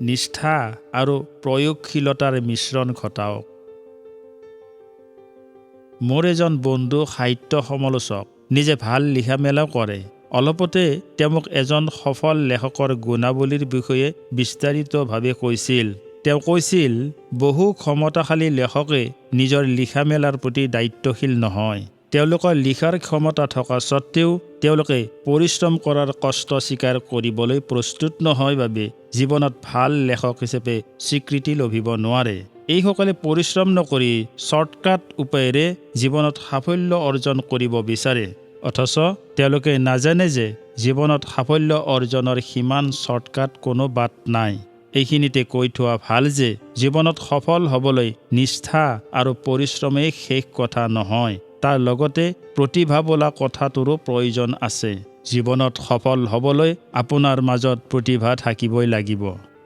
নিষ্ঠা আৰু প্ৰয়োগশীলতাৰ মিশ্ৰণ ঘটাওক। মোৰ এজন বন্ধু সাহিত্য সমালোচক, নিজে ভাল লিখা মেলাও কৰে। অলপতে তেওঁ মোক এজন সফল লেখকৰ গুণাৱলীৰ বিষয়ে বিস্তাৰিতভাৱে কৈছিল। তেওঁ কৈছিল, বহু ক্ষমতাশালী লেখকে নিজৰ লিখা মেলাৰ প্ৰতি দায়িত্বশীল নহয়। তেওঁলোকৰ লিখাৰ ক্ষমতা থকা স্বত্বেও তেওঁলোকে পৰিশ্ৰম কৰাৰ কষ্ট স্বীকাৰ কৰিবলৈ প্ৰস্তুত নহয় বাবে জীৱনত ভাল লেখক হিচাপে স্বীকৃতি লভিব নোৱাৰে। এইসকলে পৰিশ্ৰম নকৰি শ্বৰ্টকাট উপায়েৰে জীৱনত সাফল্য অৰ্জন কৰিব বিচাৰে, অথচ তেওঁলোকে নাজানে যে জীৱনত সাফল্য অৰ্জনৰ সিমান শ্বৰ্টকাট কোনো বাট নাই। এইখিনিতে কৈ থোৱা ভাল যে জীৱনত সফল হ'বলৈ নিষ্ঠা আৰু পৰিশ্ৰমেই শেষ কথা নহয়, তাৰ লগতে প্ৰতিভা বোলা কথাটোৰো প্ৰয়োজন আছে। জীৱনত সফল হ'বলৈ আপোনাৰ মাজত প্ৰতিভা থাকিবই লাগিব।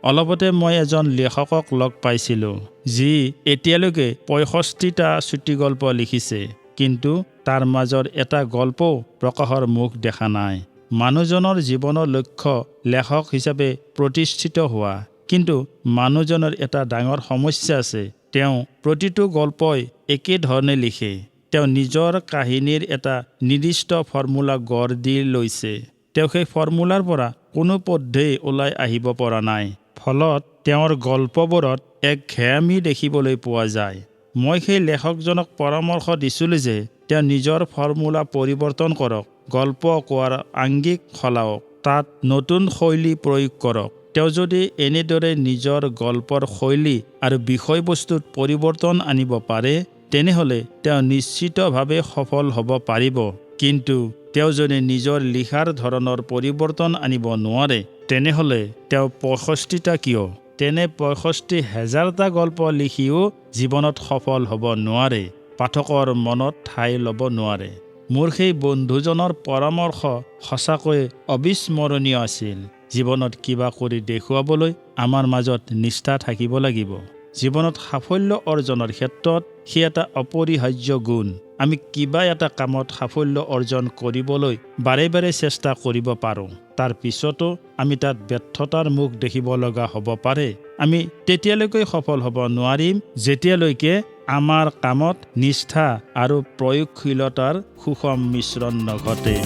অলপতে মই এজন লেখকক লগ পাইছিলোঁ, যি এতিয়ালৈকে 65টা চুটিগল্প লিখিছে, কিন্তু তাৰ মাজৰ এটা গল্পও প্ৰকাশৰ মুখ দেখা নাই। মানুহজনৰ জীৱনৰ লক্ষ্য লেখক হিচাপে প্ৰতিষ্ঠিত হোৱা, কিন্তু মানুহজনৰ এটা ডাঙৰ সমস্যা আছে। তেওঁ প্ৰতিটো গল্পই একেধৰণে লিখে। তেওঁ নিজৰ কাহিনীৰ এটা নিৰ্দিষ্ট ফৰ্মুলা গঢ় দি লৈছে। তেওঁ সেই ফৰ্মুলাৰ পৰা কোনো পধ্যেই ওলাই আহিব পৰা নাই। ফলত তেওঁৰ গল্পবোৰত একঘেয়ামী দেখিবলৈ পোৱা যায়। মই সেই লেখকজনক পৰামৰ্শ দিছিলোঁ যে তেওঁ নিজৰ ফৰ্মুলা পৰিৱৰ্তন কৰক, গল্প কোৱাৰ আংগিক সলাওক, তাত নতুন শৈলী প্ৰয়োগ কৰক। তেওঁ যদি এনেদৰে নিজৰ গল্পৰ শৈলী আৰু বিষয়বস্তুত পৰিৱৰ্তন আনিব পাৰে, তেনেহ'লে তেওঁ নিশ্চিতভাৱে সফল হ'ব পাৰিব। কিন্তু তেওঁ যদি নিজৰ লিখাৰ ধৰণৰ পৰিৱৰ্তন আনিব নোৱাৰে, তেনেহ'লে তেওঁ 65টা কিয়, তেনে 65,000টা গল্প লিখিও জীৱনত সফল হ'ব নোৱাৰে, পাঠকৰ মনত ঠাই ল'ব নোৱাৰে। মোৰ সেই বন্ধুজনৰ পৰামৰ্শ সঁচাকৈ অবিস্মৰণীয় আছিল। জীৱনত কিবা কৰি দেখুৱাবলৈ আমাৰ মাজত নিষ্ঠা থাকিব লাগিব। জীৱনত সাফল্য অৰ্জনৰ ক্ষেত্ৰত সি এটা অপৰিহাৰ্য গুণ। আমি কিবা এটা কামত সাফল্য অৰ্জন কৰিবলৈ বাৰে বাৰে চেষ্টা কৰিব পাৰোঁ। তাৰ পিছতো আমি তাত ব্যৰ্থতাৰ মুখ দেখিব লগা হ'ব পাৰে। আমি তেতিয়ালৈকে সফল হ'ব নোৱাৰিম যেতিয়ালৈকে আমাৰ কামত নিষ্ঠা আৰু প্ৰয়োগশীলতাৰ সুষম মিশ্ৰণ নঘটে।